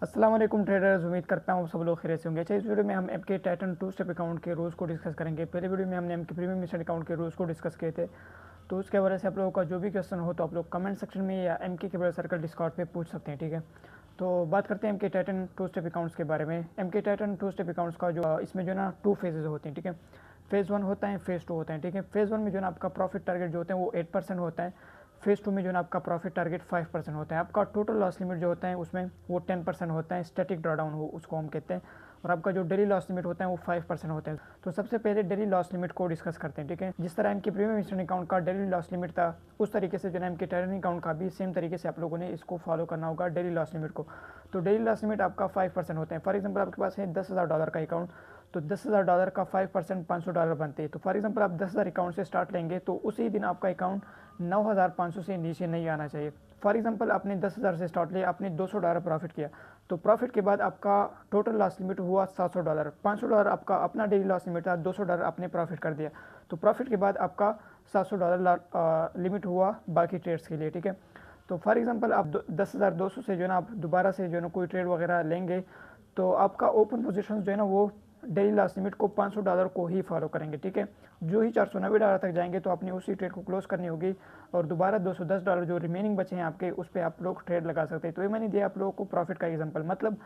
अस्सलाम वालेकुम ट्रेडर्स, उम्मीद करता हूँ सब लोग खैरियत से होंगे। अच्छा, इस वीडियो में हम एम के टाइटन टू स्टेप अकाउंट के रूल्स को डिस्कस करेंगे। पहले वीडियो में हमने एम के प्रीमियम मिशन अकाउंट के रूल्स को डिस्कस किए थे, तो उसके वजह से आप लोगों का जो भी क्वेश्चन हो तो आप लोग कमेंट सेक्शन में या एम के बड़े सर्कल डिस्कॉर्ड पे पूछ सकते हैं, ठीक है। तो बात करते हैं एम के टाइटन टू स्टेप अकाउंट्स के बारे में। एम के टाइटन टू स्टेप अकाउंट्स का जो इसमें जो ना 2 फेजेज होते हैं, ठीक है। फेज़ 1 होता है, फेज़ 2 होता है, ठीक है। फेज़ 1 में जो ना आपका प्रॉफिट टारगेट जो होते हैं वो 8% होता है। फेज़ 2 में जो ना आपका प्रॉफिट टारगेट 5% होता है। आपका टोटल लॉस लिमिट जो होता है उसमें वो 10% होता है। स्टैटिक ड्रॉडाउन हो उसको हम कहते हैं। और आपका जो डेली लॉस लिमिट होता है वो 5% होता है। तो सबसे पहले डेली लॉस लिमिट को डिस्कस करते हैं, ठीक है। जिस तरह इनके प्रीमियम इंस्टेंट अकाउंट का डेली लॉस लिमिट था, उस तरीके से जो ना इनके टाइटन अकाउंट का भी सेम तरीके से आप लोगों ने इसको फॉलो करना होगा डेली लॉस लिमिट को। तो डेली लॉस लिमिट आपका 5% होता है। फॉर एग्जाम्पल आपके पास है $10,000 का अकाउंट, तो $10,000 का 5% $500 बनते हैं। तो फॉर एग्जांपल आप 10,000 अकाउंट से स्टार्ट लेंगे तो उसी दिन आपका अकाउंट 9,500 से नीचे नहीं आना चाहिए। फॉर एग्जांपल आपने 10,000 से स्टार्ट लिया, आपने $200 प्रॉफिट किया, तो प्रॉफिट के बाद आपका टोटल लॉस लिमिट हुआ $700। $500 आपका अपना डेली लॉस लिमिट था, $200 आपने प्रॉफिट कर दिया, तो प्रॉफिट के बाद आपका $700 लिमिट हुआ बाकी ट्रेड्स के लिए, ठीक है। तो फॉर एग्जांपल आप 10,200 से जो है ना आप दोबारा से जो है ना कोई ट्रेड वगैरह लेंगे, तो आपका ओपन पोजीशन जो है ना वो डेली लास्ट लिमिट को $500 को ही फॉलो करेंगे, ठीक है। जो ही $490 तक जाएंगे तो आपने उसी ट्रेड को क्लोज करनी होगी और दोबारा $210 जो रिमेनिंग बचे हैं आपके, उस पर आप लोग ट्रेड लगा सकते हैं। तो ये मैंने दिया आप लोगों को प्रॉफिट का एग्जांपल। मतलब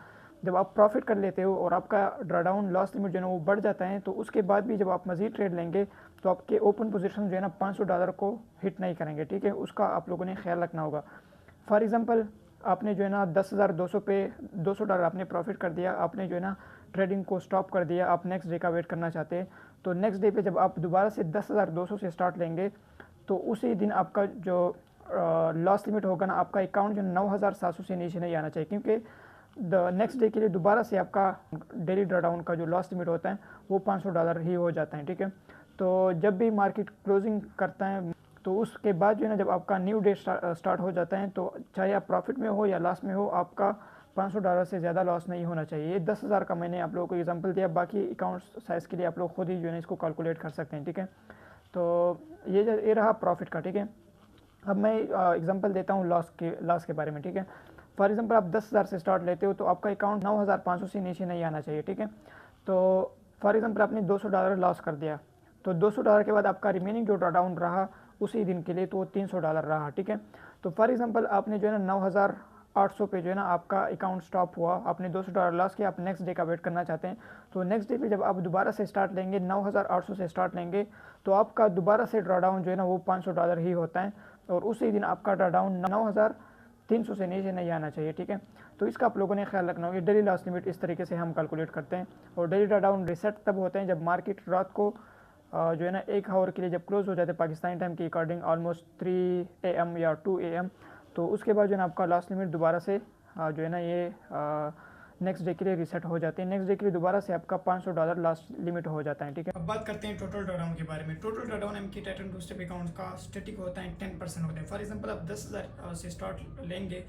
जब आप प्रॉफिट कर लेते हो और आपका ड्रॉडाउन लॉस लिमिट जो है ना वो बढ़ जाता है, तो उसके बाद भी जब आप मजीद ट्रेड लेंगे तो आपके ओपन पोजीशन जो है ना $500 को हिट नहीं करेंगे, ठीक है। उसका आप लोगों ने ख्याल रखना होगा। फॉर एग्जांपल आपने जो है ना 10,200 पे $200 आपने प्रॉफिट कर दिया, आपने जो है ना ट्रेडिंग को स्टॉप कर दिया, आप नेक्स्ट डे का वेट करना चाहते हैं, तो नेक्स्ट डे पे जब आप दोबारा से 10,200 से स्टार्ट लेंगे तो उसी दिन आपका जो लॉस लिमिट होगा ना, आपका अकाउंट जो 9,700 से नीचे नहीं आना चाहिए, क्योंकि द नेक्स्ट डे के लिए दोबारा से आपका डेली ड्रॉडाउन का जो लॉस लिमिट होता है वो $500 ही हो जाता है, ठीक है। तो जब भी मार्केट क्लोजिंग करता है तो उसके बाद जो है ना जब आपका न्यू डे स्टार्ट हो जाता है, तो चाहे आप प्रॉफिट में हो या लॉस में हो, आपका $500 से ज़्यादा लॉस नहीं होना चाहिए। ये 10,000 का मैंने आप लोगों को एग्जांपल दिया, बाकी अकाउंट साइज़ के लिए आप लोग खुद ही जो है इसको कैलकुलेट कर सकते हैं, ठीक है। तो ये रहा प्रॉफिट का, ठीक है। अब मैं एग्जांपल देता हूँ लॉस के बारे में, ठीक है। फॉर एग्जांपल आप 10,000 से स्टार्ट लेते हो तो आपका अकाउंट 9,500 से नीचे नहीं आना चाहिए, ठीक है। तो फॉर एग्जांपल आपने $200 लॉस कर दिया, तो $200 के बाद आपका रिमेनिंग जो ड्रॉडाउन रहा उसी दिन के लिए तो वो $300 रहा, ठीक है। तो फॉर एग्जांपल आपने जो है ना 9,800 पे जो है ना आपका अकाउंट स्टॉप हुआ, आपने $200 लॉस किया, आप नेक्स्ट डे का वेट करना चाहते हैं, तो नेक्स्ट डे पे जब आप दोबारा से स्टार्ट लेंगे 9,800 से स्टार्ट लेंगे, तो आपका दोबारा से ड्रॉडाउन जो है ना वो $500 ही होता है और उसी दिन आपका ड्रॉडाउन 9,300 से नीचे नहीं आना चाहिए, ठीक है। तो इसका आप लोगों ने ख्याल रखना होगा। डेली लॉस लिमिट इस तरीके से हम कैलकुलेट करते हैं और डेली ड्रॉडाउन रिसेट तब होते हैं जब मार्केट रात को जो है ना 1 आवर के लिए जब क्लोज हो जाते हैं पाकिस्तानी टाइम के अकॉर्डिंग ऑलमोस्ट 3 AM या 2 AM, तो उसके बाद जो है ना आपका लॉस लिमिट दोबारा से जो है ना ये नेक्स्ट डे के लिए रीसेट हो जाते हैं। नेक्स्ट डे के लिए दोबारा से आपका $500 लॉस लिमिट हो जाता है, ठीक है। अब बात करते हैं टोटल ड्रॉडाउन के बारे में। टोटल ड्रॉडाउन एम के टाइटन टू स्टेप अकाउंट का स्टैटिक होता है 10% होता है। फॉर एग्जांपल आप 10,000 से स्टार्ट लेंगे,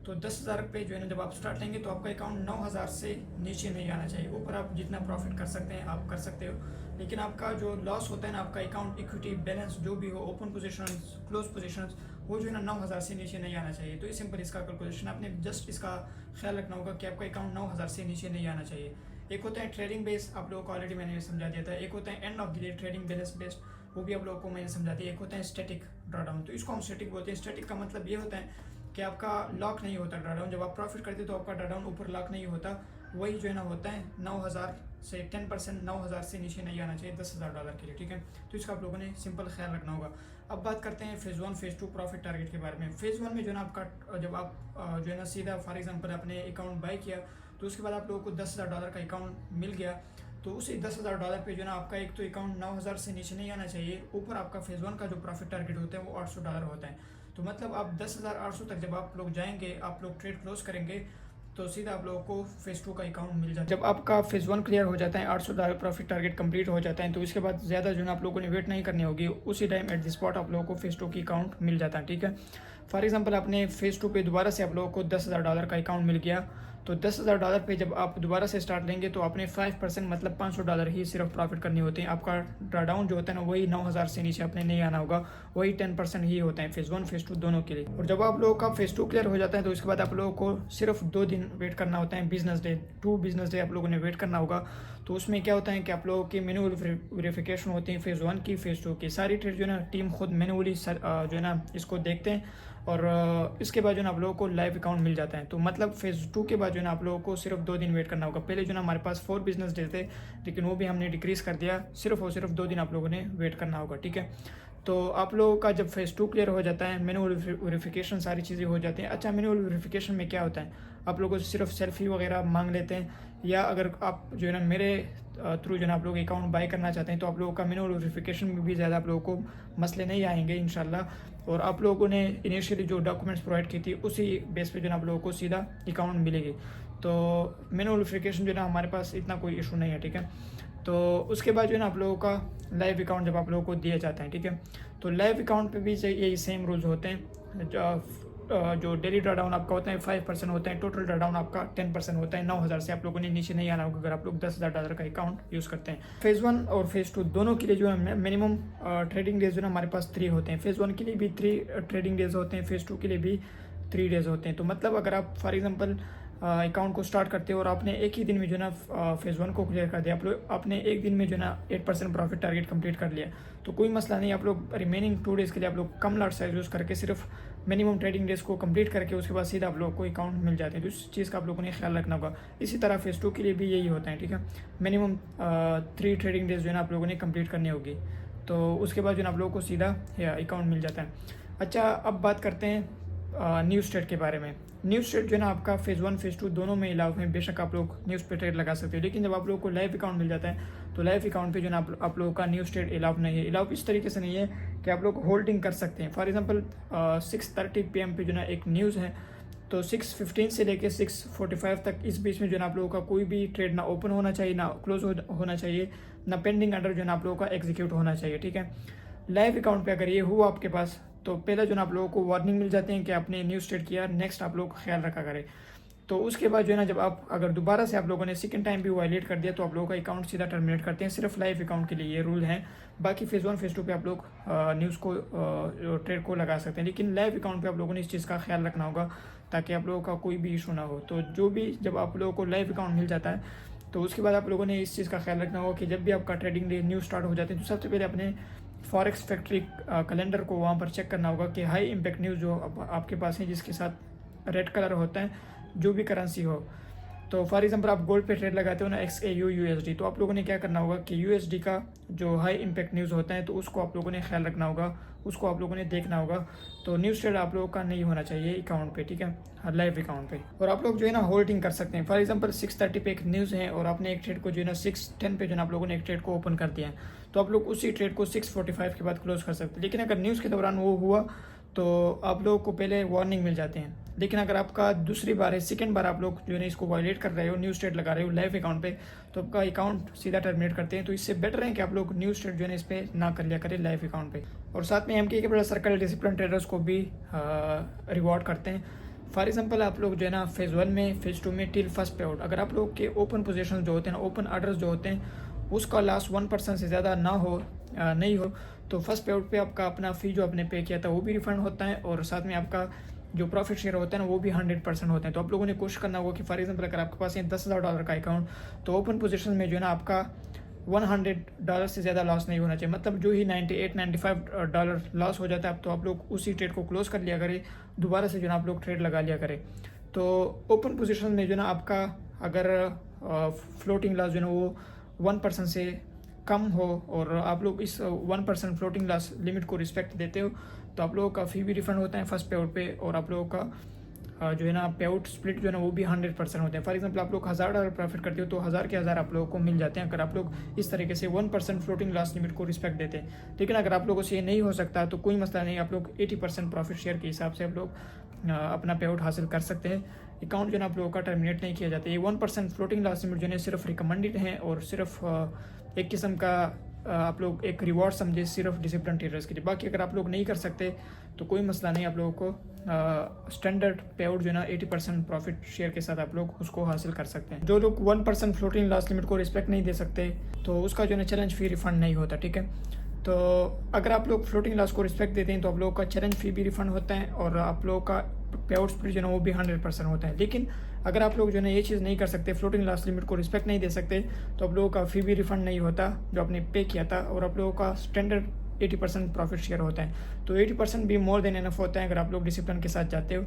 तो 10,000 पे जो है ना जब आप स्टार्ट लेंगे तो आपका अकाउंट 9,000 से नीचे नहीं आना चाहिए। ऊपर आप जितना प्रॉफिट कर सकते हैं आप कर सकते हो, लेकिन आपका जो लॉस होता है ना, आपका अकाउंट इक्विटी बैलेंस जो भी हो, ओपन पोजीशन, क्लोज पोजीशन, वो जो है ना 9,000 से नीचे नहीं आना चाहिए। तो ये सिंपल इसका कैलकुलेशन, आपने जस्ट इसका ख्याल रखना होगा कि आपका अकाउंट 9,000 से नीचे नहीं आना चाहिए। एक होता है ट्रेडिंग बेस, आप लोगों को ऑलरेडी मैंने समझा दिया था। एक होता है end of the day trading balance based, वो भी आप लोगों को मैंने समझा दिया। एक होता है स्टैटिक ड्रॉडाउन, तो इसको हम स्टैटिक बोलते हैं। स्टैटिक का मतलब ये होता है कि आपका लॉक नहीं होता ड्रॉडाउन। जब आप प्रॉफिट करते हो तो आपका ड्रॉडाउन ऊपर लॉक नहीं होता, वही जो है ना होता है 9,000 से 10%, 9,000 से नीचे नहीं आना चाहिए $10,000 के लिए, ठीक है। तो इसका आप लोगों ने सिंपल ख्याल रखना होगा। अब बात करते हैं फेज़ 1 फेज़ 2 प्रॉफिट टारगेट के बारे में। फेज़ 1 में जो है ना आपका जब आप जो है ना सीधा फॉर एग्जांपल आपने अकाउंट बाय किया, तो उसके बाद आप लोगों को $10,000 का अकाउंट मिल गया, तो उसी $10,000 पे जो है ना आपका एक तो अकाउंट 9,000 से नीचे नहीं आना चाहिए, ऊपर आपका फेज़ 1 का जो प्रॉफिट टारगेट होता है वो $800 होता है। तो मतलब आप 10,800 तक जब आप लोग जाएंगे, आप लोग ट्रेड क्लोज करेंगे, तो सीधा आप लोगों को फेज़ 2 का अकाउंट मिल जाता है। जब आपका फेज़ 1 क्लियर हो जाता है, $800 प्रॉफिट टारगेट कंप्लीट हो जाता है, तो इसके बाद ज़्यादा जो है आप लोगों ने वेट नहीं करनी होगी, उसी टाइम एट द स्पॉट आप लोगों को फेज़ 2 की अकाउंट मिल जाता है, ठीक है। फॉर एग्जांपल आपने फेज़ 2 पे दोबारा से आप लोगों को $10,000 का अकाउंट मिल गया, तो $10,000 पे जब आप दोबारा से स्टार्ट लेंगे तो आपने 5% मतलब $500 ही सिर्फ प्रॉफिट करनी होती है। आपका ड्राडाउन जो होता है ना वही 9,000 से नीचे आपने नहीं आना होगा, वही 10% ही होता है फेज़ 1 फेज़ 2 दोनों के लिए। और जब आप लोगों का फेज़ 2 क्लियर हो जाता है तो उसके बाद आप लोगों को सिर्फ 2 दिन वेट करना होता है, बिजनेस डे 2 बिजनेस डे आप लोगों ने वेट करना होगा। तो उसमें क्या होता है कि आप लोगों की मैनुअल वेरिफिकेशन होती है फेज़ 1 की फेज़ 2 की। सारी ट्रेड जो है ना टीम खुद मैनुअली जो है ना इसको देखते हैं और इसके बाद जो है ना आप लोगों को लाइव अकाउंट मिल जाता है। तो मतलब फेज़ 2 के बाद जो है ना आप लोगों को सिर्फ 2 दिन वेट करना होगा। पहले जो है ना हमारे पास 4 बिजनेस डे थे, लेकिन वो भी हमने डिक्रीज़ कर दिया, सिर्फ और सिर्फ 2 दिन आप लोगों ने वेट करना होगा, ठीक है। तो आप लोगों का जब फेज़ 2 क्लियर हो जाता है, मैनुअल वेरिफिकेशन सारी चीज़ें हो जाती हैं। अच्छा, मैनुअल वेरिफिकेशन में क्या होता है, आप लोगों को सिर्फ सेल्फी वगैरह मांग लेते हैं, या अगर आप जो है ना मेरे थ्रू जो है ना आप लोग अकाउंट बाय करना चाहते हैं तो आप लोगों का मैनुअल वेरिफिकेशन में भी ज़्यादा आप लोगों को मसले नहीं आएंगे इंशाल्लाह। और आप लोगों ने इनिशियली जो डॉक्यूमेंट्स प्रोवाइड की थी उसी बेस पे जो है ना आप लोगों को सीधा अकाउंट मिलेगी। तो मैनुअल वेरिफिकेशन जो है ना हमारे पास इतना कोई इशू नहीं है, ठीक है। तो उसके बाद जो है ना आप लोगों का लाइव अकाउंट जब आप लोगों को दिया जाता है, ठीक है। तो लाइव अकाउंट पे भी यही सेम रूल्स होते हैं। जो डेली ड्राडाउन आपका होता है 5% होता है, टोटल ड्राडाउन आपका 10% होता है। 9,000 से आप लोगों ने नीचे नहीं आना होगा अगर आप लोग $10,000 का अकाउंट यूज़ करते हैं। फेज़ 1 और फेज़ 2 दोनों के लिए जो है मिनिमम ट्रेडिंग डेज जो है हमारे पास 3 होते हैं। फेज़ 1 के लिए भी 3 ट्रेडिंग डेज होते हैं, फेज़ 2 के लिए भी 3 डेज होते हैं। तो मतलब अगर आप फॉर एग्जांपल अकाउंट को स्टार्ट करते हो और आपने एक ही दिन में जो है ना फेज़ 1 को क्लियर कर दिया, आप लोग आपने एक दिन में जो है ना 8% प्रॉफिट टारगेट कंप्लीट कर लिया, तो कोई मसला नहीं। आप लोग रिमेनिंग 2 डेज़ के लिए आप लोग कम लॉट साइज यूज़ करके सिर्फ मिनिमम ट्रेडिंग डेज को कंप्लीट करके उसके बाद सीधा आप लोगों को अकाउंट मिल जाते हैं। तो इस चीज़ का आप लोगों ने ख्याल रखना होगा। इसी तरह फेज़ 2 के लिए भी यही होता है, ठीक है। मिनिमम 3 ट्रेडिंग डेज जो है ना आप लोगों ने कंप्लीट करनी होगी, तो उसके बाद जो है ना आप लोगों को सीधा अकाउंट मिल जाता है। अच्छा, अब बात करते हैं न्यू स्टेट के बारे में। न्यू स्टेट जो है ना आपका फेज़ 1 फेज़ 2 दोनों में अलाउ है, बेशक आप लोग न्यूज़ पे ट्रेड लगा सकते हो, लेकिन जब आप लोगों को लाइव अकाउंट मिल जाता है तो लाइव अकाउंट पे जो है ना आप लोगों का न्यू स्टेट अलाउ नहीं है। अलाउ इस तरीके से नहीं है कि आप लोग होल्डिंग कर सकते हैं। फॉर एग्जांपल 6:30 PM पे जो ना एक न्यूज़ है, तो 6:15 से लेके 6:45 तक इस बीच में जो है ना आप लोगों का कोई भी ट्रेड ना ओपन होना चाहिए, ना क्लोज होना चाहिए, ना पेंडिंग अंडर जो है ना आप लोगों का एग्जीक्यूट होना चाहिए, ठीक है। लाइव अकाउंट पे अगर ये हुआ आपके पास तो पहले जो ना आप लोगों को वार्निंग मिल जाती है कि आपने न्यू स्टेट किया, नेक्स्ट आप लोग ख्याल रखा करें। तो उसके बाद जो है ना जब आप अगर दोबारा से आप लोगों ने सेकंड टाइम भी वायलेट कर दिया तो आप लोगों का अकाउंट सीधा टर्मिनेट करते हैं। सिर्फ लाइव अकाउंट के लिए ये रूल है, बाकी फेज़ 1 फेज़ 2 पे आप लोग न्यूज़ को ट्रेड को लगा सकते हैं, लेकिन लाइव अकाउंट पे आप लोगों ने इस चीज़ का ख्याल रखना होगा ताकि आप लोगों का कोई भी इशू ना हो। तो जो भी जब आप लोगों को लाइव अकाउंट मिल जाता है तो उसके बाद आप लोगों ने इस चीज़ का ख्याल रखना होगा कि जब भी आपका ट्रेडिंग डे न्यू स्टार्ट हो जाते हैं तो सबसे पहले अपने फॉरेक्स फैक्ट्री कैलेंडर को वहाँ पर चेक करना होगा कि हाई इम्पैक्ट न्यूज़ जो आपके पास है जिसके साथ रेड कलर होता है, जो भी करेंसी हो। तो फॉर एग्जांपल आप गोल्ड पे ट्रेड लगाते हो ना XAU USD, तो आप लोगों ने क्या करना होगा कि USD का जो हाई इम्पैक्ट न्यूज़ होता है तो उसको आप लोगों ने ख्याल रखना होगा, उसको आप लोगों ने देखना होगा। तो न्यूज़ ट्रेड आप लोगों का नहीं होना चाहिए अकाउंट पे, ठीक है, लाइव अकाउंट पे। और आप लोग जो है ना होल्डिंग कर सकते हैं। फॉर एग्जांपल 6:30 पे एक न्यूज़ है और आपने एक ट्रेड को जो है ना 6:10 पे जो है ना आप लोगों ने एक ट्रेड को ओपन कर दिया है, तो आप लोग उसी ट्रेड को 6:45 के बाद क्लोज कर सकते हैं। लेकिन अगर न्यूज़ के दौरान वो हुआ तो आप लोगों को पहले वार्निंग मिल जाते हैं। लेकिन अगर आपका दूसरी बार है, सेकंड बार आप लोग जो है ना इसको वायलेट कर रहे हो, न्यूज़ ट्रेड लगा रहे हो लाइव अकाउंट पे, तो आपका अकाउंट सीधा टर्मिनेट करते हैं। तो इससे बेटर है कि आप लोग न्यूज़ ट्रेड जो है ना इस पर ना कर लिया करें लाइव अकाउंट पे। और साथ में MK के बड़ा सर्कल डिसिप्लिन ट्रेडर्स को भी रिवॉर्ड करते हैं। फॉर एग्जांपल आप लोग जो है ना फेज़ 1 में फेज़ 2 में टिल फर्स्ट पे आउट, अगर आप लोग के ओपन पोजीशन जो होते हैं ना, ओपन ऑर्डर्स जो होते हैं उसका लास्ट 1% से ज़्यादा ना हो नहीं हो तो फर्स्ट पे आउट पे आपका अपना फ़ी जो आपने पे किया था वो भी रिफंड होता है, और साथ में आपका जो प्रॉफिट शेयर होता है ना वो भी 100% होते हैं। तो आप लोगों ने कोशिश करना होगा कि फॉर एग्जांपल अगर आपके पास है $10,000 का अकाउंट, तो ओपन पोजीशन में जो है ना आपका $100 से ज़्यादा लॉस नहीं होना चाहिए। मतलब जो ही $98-95 लॉस हो जाता है तो आप लोग उसी ट्रेड को क्लोज कर लिया करें, दोबारा से जो है ना आप लोग ट्रेड लगा लिया करें। तो ओपन पोजीशन में जो है ना आपका अगर फ्लोटिंग लॉस जो है ना वो 1% से कम हो और आप लोग इस 1% फ्लोटिंग लॉस लिमिट को रिस्पेक्ट देते हो तो आप लोगों का फ़ी भी रिफंड होता है फर्स्ट पे आउट पे, और आप लोगों का जो है ना पे आउट स्प्लिट जो है ना वो भी 100% होते हैं। फॉर एग्जांपल आप लोग $1,000 प्रॉफिट करते हो तो 1000 के 1000 आप लोगों को मिल जाते हैं अगर आप लोग इस तरीके से 1% फ्लोटिंग लॉस लिमिट को रिस्पेक्ट देते हैं। लेकिन अगर आप लोगों से ये नहीं हो सकता तो कोई मसला नहीं, आप लोग 80% प्रॉफिट शेयर के हिसाब से आप लोग अपना पे आउट हासिल कर सकते हैं। अकाउंट जो है ना आप लोगों का टर्मिनेट नहीं किया जाता। ये 1% फ्लोटिंग लॉस लिमिट जो है सिर्फ रिकमेंडेड है और सिर्फ एक किस्म का आप लोग एक रिवॉर्ड समझे सिर्फ डिसिप्लिन ट्रेडर्स के लिए। बाकी अगर आप लोग नहीं कर सकते तो कोई मसला नहीं, आप लोगों को स्टैंडर्ड पे आउट जो है ना 80% प्रॉफिट शेयर के साथ आप लोग उसको हासिल कर सकते हैं। जो लोग 1% फ्लोटिंग लॉस लिमिट को रिस्पेक्ट नहीं दे सकते तो उसका जो है ना चैलेंज फी रिफंड नहीं होता, ठीक है। तो अगर आप लोग फ्लोटिंग लॉस को रिस्पेक्ट देते हैं तो आप लोगों का चैलेंज फी भी रिफंड होता है और आप लोगों का पे आउट स्प्लिट जो है ना वो भी 100% होता है। लेकिन अगर आप लोग जो है ना ये चीज़ नहीं कर सकते, फ्लोटिंग लॉस लिमिट को रिस्पेक्ट नहीं दे सकते, तो आप लोगों का फी भी रिफंड नहीं होता जो आपने पे किया था, और आप लोगों का स्टैंडर्ड 80% प्रॉफिट शेयर होता है। तो 80% भी मोर देन एनफ होता है अगर आप लोग डिसिप्लिन के साथ जाते हो।